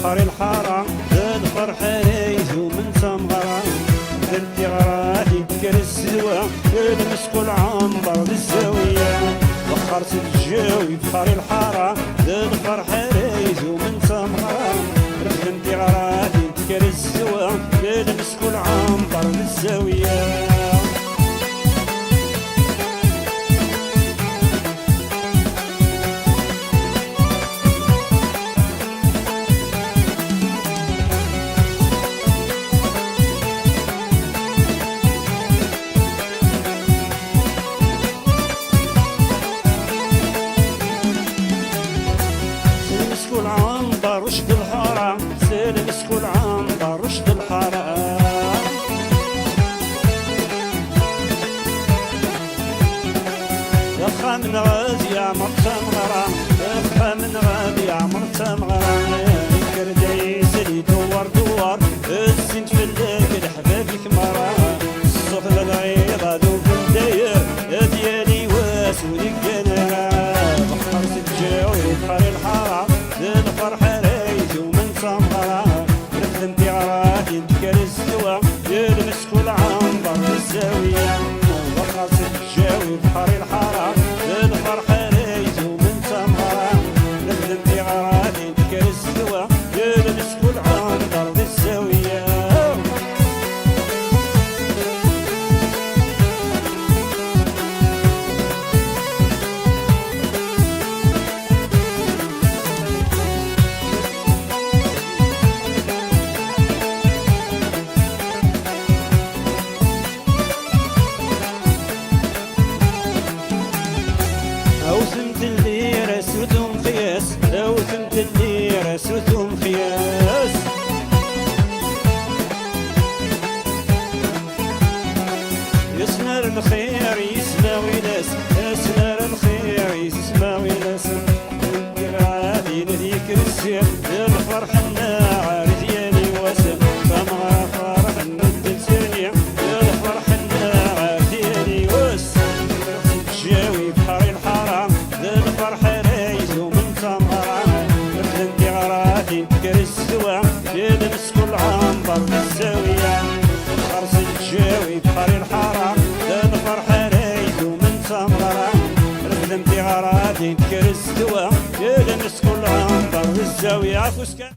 بحر الحارة الفرح ريزو من سمغرة درتي غراتي تكر السوا المسك العنبر للزاوية وخرت الجاوي بحر الحارة الفرح ريزو من سمغرة درتي غراتي تكر السوا المسك العنبر للزاوية العنبر رشد الحارة سالم مسكو العنبر رشد الحارة يا خا من غازي يا مرتمغرة يا خا من غازي يا مرتمغرة كردي سلي دوار دوار السنت في الليل حبابك مرة الصف العيضة دوب الداير ديالي واسودي كنارة بخرت الجاوي بحر الحارة الفرح ريزو من سمغرة رفدنتي غراتي تكر السوا يلمسك العنبر للزاوية وخاص الجاوي بحر الحارة الفرح ريزو من سمغرة رفدنتي غراتي تكر السوا يلمسك العنبر للزاوية أوثمت الليرة سرتهم خياس أوثمت الليرة سرتهم خياس يسمر الخير يسماوي ناس يسمر الخير يسماوي ناس غادي نذيك السير الفرح الناعر ديالي واسم فما فرح ندل سريع الفرح الناعر ديالي واسم جاوي بحر الحارة الفرح ريزو من سمغرة رفدنتي غراتي تكر السوا يلمسكو العنبر للزاوية خرص الجاوي بحر الحارة الفرح ريزو من سمغرة رفدنتي غراتي تكر السوا يلمسكو العنبر للزاوية